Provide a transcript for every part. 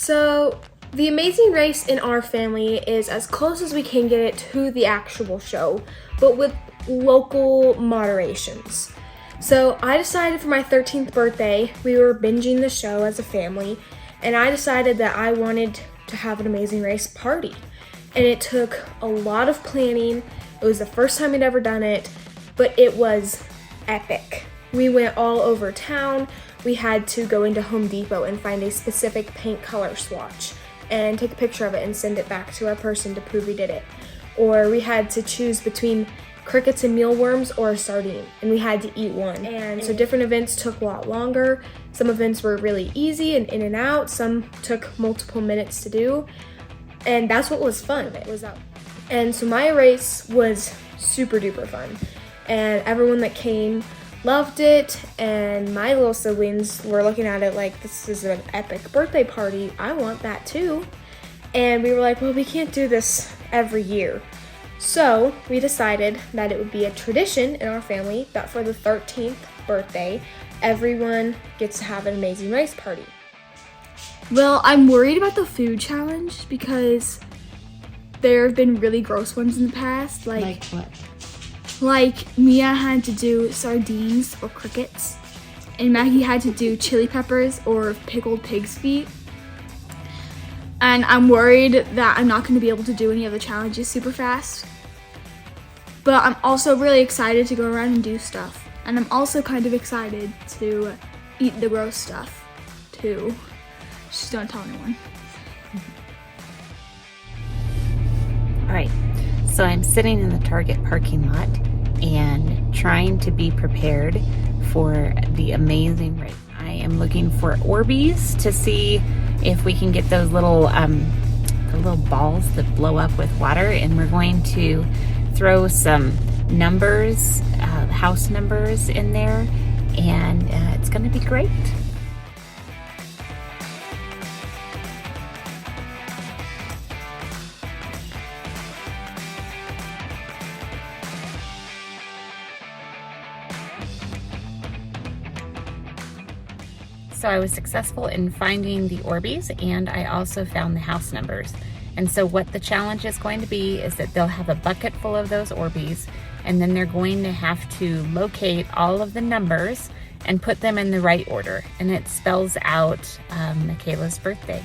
So, the Amazing Race in our family is as close as we can get it to the actual show, but with local moderations. So, I decided for my 13th birthday, we were binging the show as a family, and I decided that I wanted to have an Amazing Race party. And it took a lot of planning. It was the first time I'd ever done it, but it was epic. We went all over town. We had to go into Home Depot and find a specific paint color swatch and take a picture of it and send it back to our person to prove we did it. Or we had to choose between crickets and mealworms or a sardine, and we had to eat one. And so different events took a lot longer. Some events were really easy and in and out. Some took multiple minutes to do. And that's what was fun. It was and so my race was super duper fun. And everyone that came loved it, and my little siblings were looking at it like, this is an epic birthday party. I want that too. And we were like, well, we can't do this every year. So we decided that it would be a tradition in our family that for the 13th birthday, everyone gets to have an Amazing Race party. Well, I'm worried about the food challenge because there have been really gross ones in the past. Like what? Like Mia had to do sardines or crickets, and Maggie had to do chili peppers or pickled pig's feet. And I'm worried that I'm not going to be able to do any of the challenges super fast. But I'm also really excited to go around and do stuff. And I'm also kind of excited to eat the gross stuff too. Just don't tell anyone. All right, so I'm sitting in the Target parking lot and trying to be prepared for the Amazing Race. I am looking for Orbeez to see if we can get those little the little balls that blow up with water, and we're going to throw some numbers, house numbers in there, and it's going to be great. So I was successful in finding the Orbeez, and I also found the house numbers. And so what the challenge is going to be is that they'll have a bucket full of those Orbeez, and then they're going to have to locate all of the numbers and put them in the right order. And it spells out Michaela's birthday.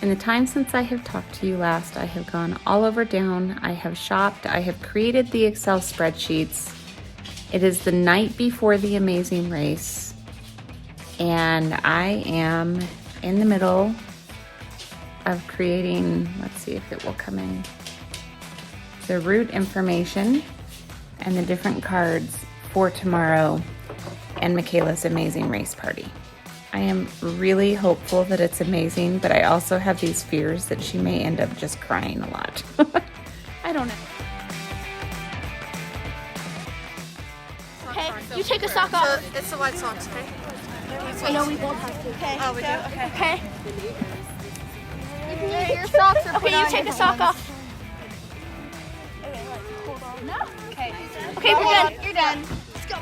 In the time since I have talked to you last, I have gone all over town, I have shopped, I have created the Excel spreadsheets. It is the night before the Amazing Race, and I am in the middle of creating, let's see if it will come in, the route information and the different cards for tomorrow and Michaela's Amazing Race party. I am really hopeful that it's amazing, but I also have these fears that she may end up just crying a lot. I don't know. Okay, you take a sock off. So it's the white socks, okay? I know we both have to. Okay. Oh, we do? Okay. Okay. You can use your socks or put on. Okay, you take a sock off. Okay, hold on. No? Okay. Okay, we're done. You're done. Let's go.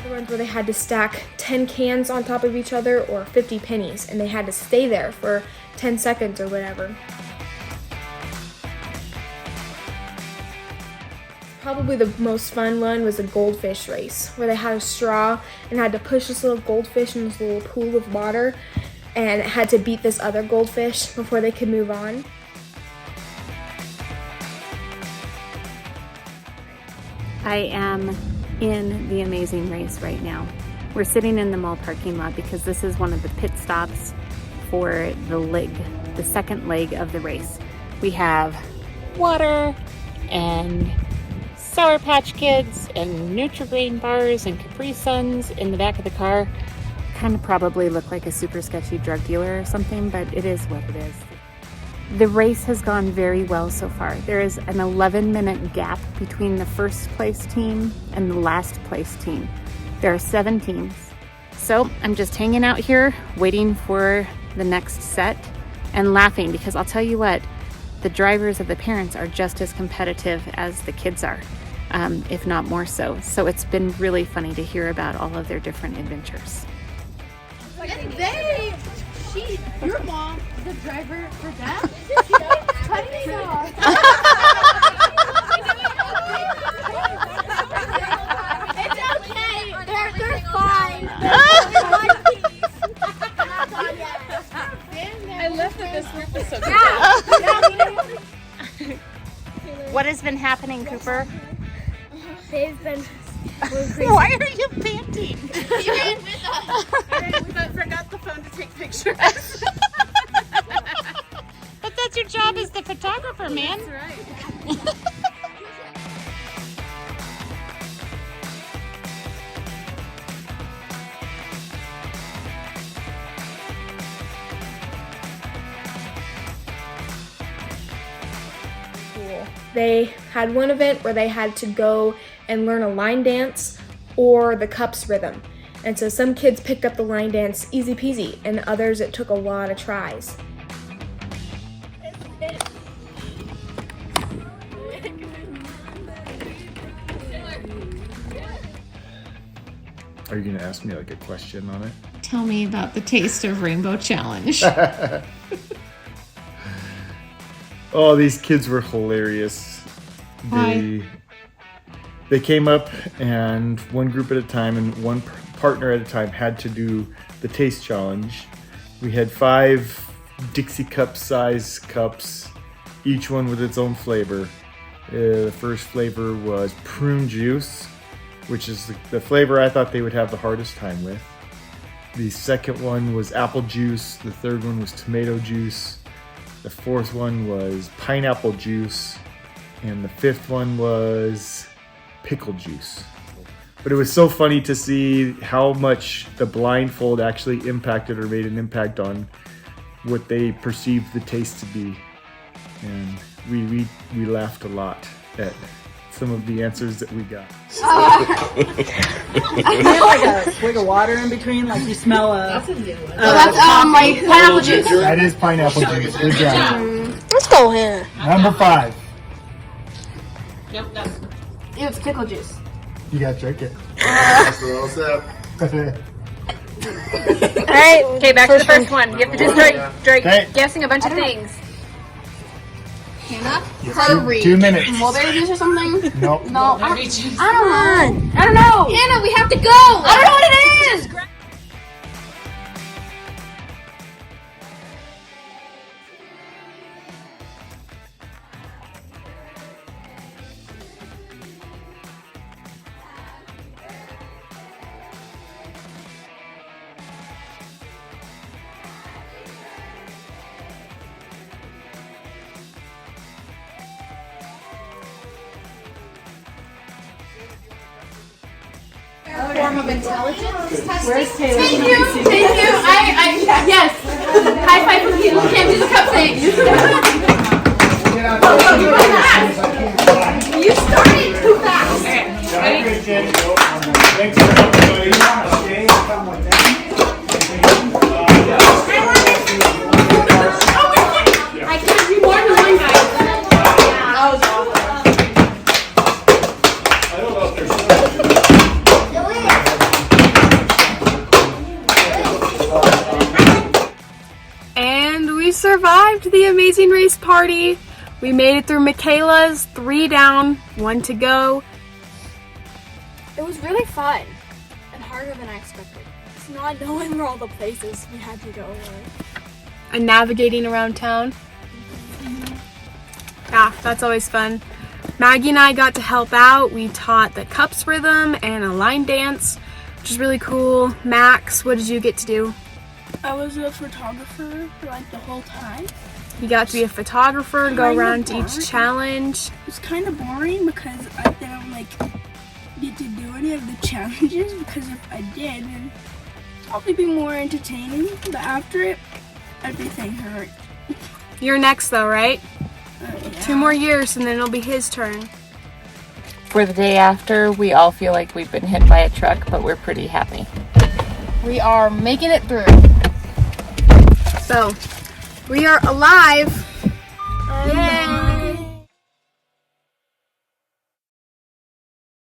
The ones where they had to stack 10 cans on top of each other or 50 pennies, and they had to stay there for 10 seconds or whatever. Probably the most fun one was a goldfish race, where they had a straw and had to push this little goldfish in this little pool of water, and had to beat this other goldfish before they could move on. I am in the Amazing Race right now. We're sitting in the mall parking lot because this is one of the pit stops for the second leg of the race. We have water and Sour Patch Kids and Nutri-Grain bars and Capri Suns in the back of the car. Kind of probably look like a super sketchy drug dealer or something, but it is what it is. The race has gone very well so far. There is an 11-minute gap between the first place team and the last place team. There are 7 teams. So I'm just hanging out here waiting for the next set and laughing, because I'll tell you what, the drivers of the parents are just as competitive as the kids are, if not more so. So it's been really funny to hear about all of their different adventures. Your mom, the driver for that? Cutting off. It's okay. They're fine. I love that this group is so good. What has been happening, Cooper? They've been Why are you panting? He ran with us. But forgot the phone to take pictures. But that's your job as the photographer, man. That's right. They had one event where they had to go and learn a line dance or the cups rhythm. And so some kids picked up the line dance easy peasy, and others it took a lot of tries. Are you going to ask me like a question on it? Tell me about the Taste of Rainbow Challenge. Oh, these kids were hilarious. Why? They came up, and one group at a time and one partner at a time had to do the taste challenge. We had 5 Dixie cup size cups, each one with its own flavor. The first flavor was prune juice, which is the flavor I thought they would have the hardest time with. The second one was apple juice. The third one was tomato juice. The fourth one was pineapple juice. And the fifth one was pickle juice. But it was so funny to see how much the blindfold actually impacted or made an impact on what they perceived the taste to be. And we laughed a lot at some of the answers that we got. Like a swig of water in between, like you smell a. That's like pineapple juice. That is pineapple juice. Good job. Let's go here. Number 5. It's pickle juice. You gotta drink it. Alright. Okay, back to the first one. You have to just start Okay. guessing a bunch of things. Hannah? Yes, 2 minutes. Mulberry juice or something? Nope. No. I don't know. Hannah, we have to go. I don't know what it is. Form of intelligence testing. Where's Taylor? Thank you. Yes. High five for people who can't do the cup thing. You started too fast. Thanks for everybody. I can't do more than one, guys. That was awesome. And we survived the Amazing Race party. We made it through Michaela's, 3 down, 1 to go. It was really fun and harder than I expected. It's not knowing where all the places we had to go were. And navigating around town. Yeah, that's always fun. Maggie and I got to help out. We taught the cups rhythm and a line dance, which is really cool. Max, what did you get to do? I was a photographer like the whole time. You got to be a photographer, go Kinda around to boring. each challenge. It was kind of boring because I didn't like get to do any of the challenges, because if I did, then it'd probably be more entertaining. But after it, everything hurt. You're next though, right? Yeah. 2 more years and then it'll be his turn. For the day after, we all feel like we've been hit by a truck, but we're pretty happy. We are making it through. So, we are alive. Yay!